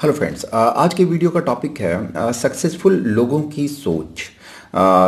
Hello friends, आज के video का टॉपिक है सक्सेसफुल लोगों की सोच।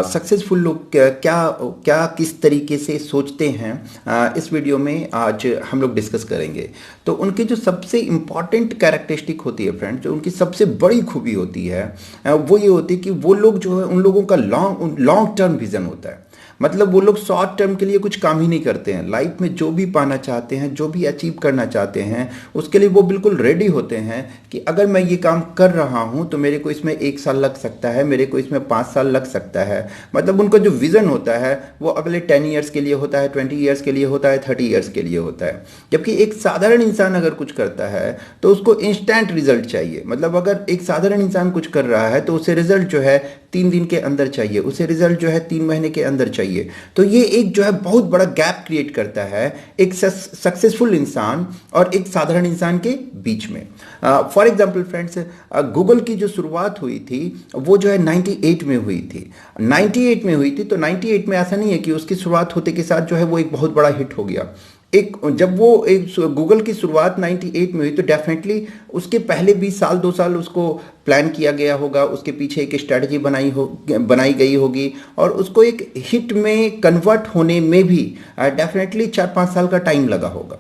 सक्सेसफुल लोग क्या क्या क्या किस तरीके से सोचते हैं, इस वीडियो में आज हम लोग डिस्कस करेंगे। तो उनकी जो सबसे इम्पॉर्टेंट कैरेक्टरिस्टिक होती है फ्रेंड्स, जो उनकी सबसे बड़ी खूबी होती है, वो ये होती है कि वो लोग जो है उन लोगों का लॉन्ग टर्म विजन होता है। मतलब वो लोग शॉर्ट टर्म के लिए कुछ काम ही नहीं करते हैं। लाइफ में जो भी पाना चाहते हैं, जो भी अचीव करना चाहते हैं, उसके लिए वो बिल्कुल रेडी होते हैं कि अगर मैं ये काम कर रहा हूँ तो मेरे को इसमें 1 साल लग सकता है, मेरे को इसमें 5 साल लग सकता है। मतलब उनका जो विज़न होता है वो अगले 10 ईयर्स के लिए होता है, 20 ईयर्स के लिए होता है, 30 ईयर्स के लिए होता है। जबकि एक साधारण इंसान अगर कुछ करता है तो उसको इंस्टेंट रिजल्ट चाहिए। मतलब अगर एक साधारण इंसान कुछ कर रहा है तो उसे रिजल्ट जो है 3 दिन के अंदर चाहिए, उसे रिजल्ट जो है 3 महीने के अंदर चाहिए। तो ये एक जो है बहुत बड़ा गैप क्रिएट करता है एक सक्सेसफुल इंसान और एक साधारण इंसान के बीच में। फॉर एग्जाम्पल फ्रेंड्स, गूगल की जो शुरुआत हुई थी वो जो है 98 में हुई थी। 98 में हुई थी, तो 98 में ऐसा नहीं है कि उसकी शुरुआत होते के साथ जो है वो एक बहुत बड़ा हिट हो गया। एक जब वो एक गूगल की शुरुआत 98 में हुई तो डेफिनेटली उसके पहले भी साल 2 साल उसको प्लान किया गया होगा, उसके पीछे एक स्ट्रेटजी बनाई गई होगी और उसको एक हिट में कन्वर्ट होने में भी डेफिनेटली 4-5 साल का टाइम लगा होगा।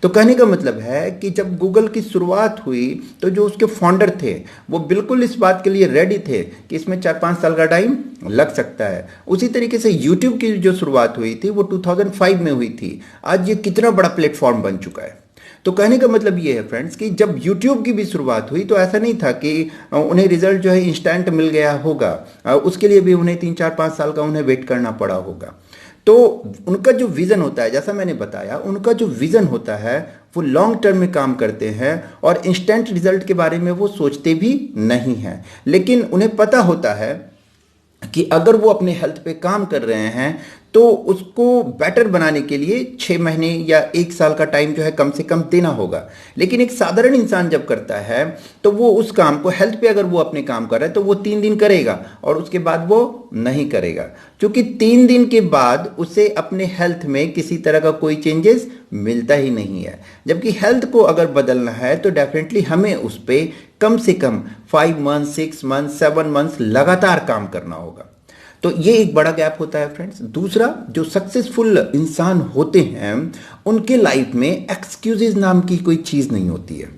तो कहने का मतलब है कि जब गूगल की शुरुआत हुई तो जो उसके फाउंडर थे वो बिल्कुल इस बात के लिए रेडी थे कि इसमें 4-5 साल का टाइम लग सकता है। उसी तरीके से यूट्यूब की जो शुरुआत हुई थी वो 2005 में हुई थी। आज ये कितना बड़ा प्लेटफॉर्म बन चुका है। तो कहने का मतलब ये है फ्रेंड्स कि जब YouTube की भी शुरुआत हुई तो ऐसा नहीं था कि उन्हें रिजल्ट जो है इंस्टेंट मिल गया होगा। उसके लिए भी उन्हें 3-4-5 साल का उन्हें वेट करना पड़ा होगा। तो उनका जो विज़न होता है, जैसा मैंने बताया, उनका जो विज़न होता है वो लॉन्ग टर्म में काम करते हैं और इंस्टेंट रिजल्ट के बारे में वो सोचते भी नहीं हैं। लेकिन उन्हें पता होता है कि अगर वो अपने हेल्थ पे काम कर रहे हैं तो उसको बेटर बनाने के लिए 6 महीने या 1 साल का टाइम जो है कम से कम देना होगा। लेकिन एक साधारण इंसान जब करता है तो वो उस काम को, हेल्थ पे अगर वो अपने काम कर रहा है तो वो 3 दिन करेगा और उसके बाद वो नहीं करेगा, क्योंकि 3 दिन के बाद उसे अपने हेल्थ में किसी तरह का कोई चेंजेस मिलता ही नहीं है। जबकि हेल्थ को अगर बदलना है तो डेफिनेटली हमें उस पर कम से कम 5 मंथ, 6 मंथ, 7 मंथ्स लगातार काम करना होगा। तो ये एक बड़ा गैप होता है फ्रेंड्स। दूसरा, जो सक्सेसफुल इंसान होते हैं उनके लाइफ में एक्सक्यूजेज नाम की कोई चीज़ नहीं होती है।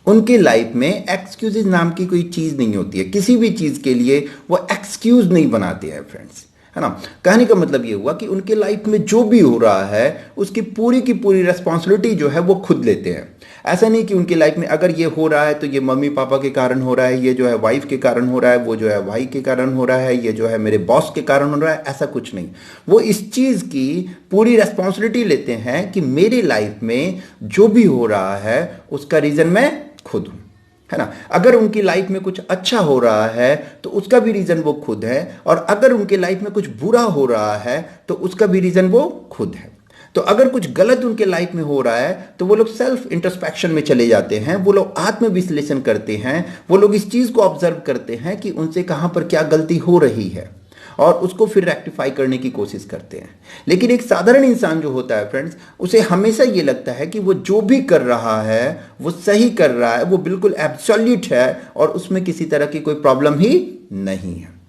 उनके लाइफ में एक्सक्यूजेज नाम की कोई चीज़ नहीं होती है। किसी भी चीज़ के लिए वो एक्सक्यूज नहीं बनाते हैं फ्रेंड्स, है ना। कहने का मतलब ये हुआ कि उनके लाइफ में जो भी हो रहा है उसकी पूरी रेस्पॉन्सिबिलिटी जो है वो खुद लेते हैं। ऐसा नहीं कि उनकी लाइफ में अगर ये हो रहा है तो ये मम्मी पापा के कारण हो रहा है, ये जो है वाइफ के कारण हो रहा है, वो जो है भाई के कारण हो रहा है, ये जो है मेरे बॉस के कारण हो रहा है। ऐसा कुछ नहीं। वो इस चीज़ की पूरी रेस्पॉन्सिबिलिटी लेते हैं कि मेरी लाइफ में जो भी हो रहा है उसका रीज़न मैं खुद हूँ, है ना। अगर उनकी लाइफ में कुछ अच्छा हो रहा है तो उसका भी रीज़न वो खुद है, और अगर उनके लाइफ में कुछ बुरा हो रहा है तो उसका भी रीज़न वो खुद है। तो अगर कुछ गलत उनके लाइफ में हो रहा है तो वो लोग सेल्फ इंट्रोस्पेक्शन में चले जाते हैं, वो लोग आत्म विश्लेषण करते हैं, वो लोग इस चीज़ को ऑब्जर्व करते हैं कि उनसे कहाँ पर क्या गलती हो रही है और उसको फिर रेक्टिफाई करने की कोशिश करते हैं। लेकिन एक साधारण इंसान जो होता है फ्रेंड्स, उसे हमेशा ये लगता है कि वो जो भी कर रहा है वो सही कर रहा है, वो बिल्कुल एब्सोल्यूट है और उसमें किसी तरह की कोई प्रॉब्लम ही नहीं है।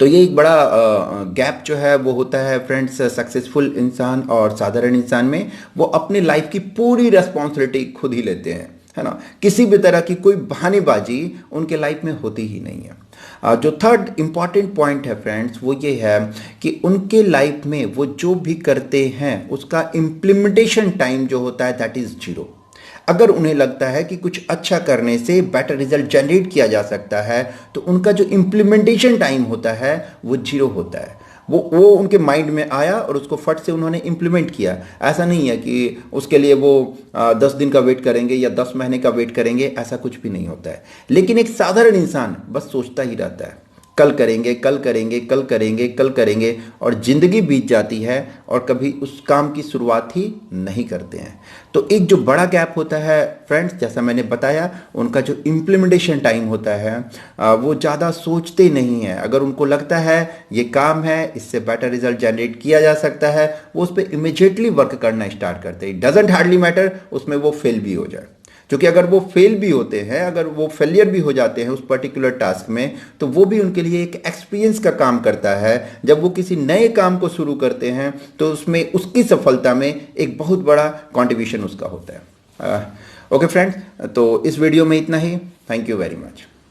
तो ये एक बड़ा गैप जो है वो होता है फ्रेंड्स सक्सेसफुल इंसान और साधारण इंसान में। वो अपनी लाइफ की पूरी रेस्पॉन्सिबिलिटी खुद ही लेते हैं, है ना। किसी भी तरह की कोई बहानेबाजी उनके लाइफ में होती ही नहीं है। जो थर्ड इंपॉर्टेंट पॉइंट है फ्रेंड्स वो ये है कि उनके लाइफ में वो जो भी करते हैं उसका इम्प्लीमेंटेशन टाइम जो होता है दैट इज़ 0। अगर उन्हें लगता है कि कुछ अच्छा करने से बेटर रिजल्ट जनरेट किया जा सकता है तो उनका जो इम्प्लीमेंटेशन टाइम होता है वो 0 होता है। वो उनके माइंड में आया और उसको फट से उन्होंने इम्प्लीमेंट किया। ऐसा नहीं है कि उसके लिए वो 10 दिन का वेट करेंगे या 10 महीने का वेट करेंगे, ऐसा कुछ भी नहीं होता है। लेकिन एक साधारण इंसान बस सोचता ही रहता है, कल करेंगे, कल करेंगे, कल करेंगे, कल करेंगे, और ज़िंदगी बीत जाती है और कभी उस काम की शुरुआत ही नहीं करते हैं। तो एक जो बड़ा गैप होता है फ्रेंड्स, जैसा मैंने बताया, उनका जो इम्प्लीमेंटेशन टाइम होता है वो ज़्यादा सोचते नहीं हैं। अगर उनको लगता है ये काम है, इससे बेटर रिजल्ट जनरेट किया जा सकता है, वो उस पर इमिजिएटली वर्क करना स्टार्ट करते हैं। डजेंट हार्डली मैटर उसमें वो फेल भी हो जाए। क्योंकि अगर वो फेल भी होते हैं, अगर वो फेलियर भी हो जाते हैं उस पर्टिकुलर टास्क में, तो वो भी उनके लिए एक एक्सपीरियंस का काम करता है। जब वो किसी नए काम को शुरू करते हैं तो उसमें उसकी सफलता में एक बहुत बड़ा कंट्रीब्यूशन उसका होता है। ओके फ्रेंड्स, तो इस वीडियो में इतना ही। Thank you very much.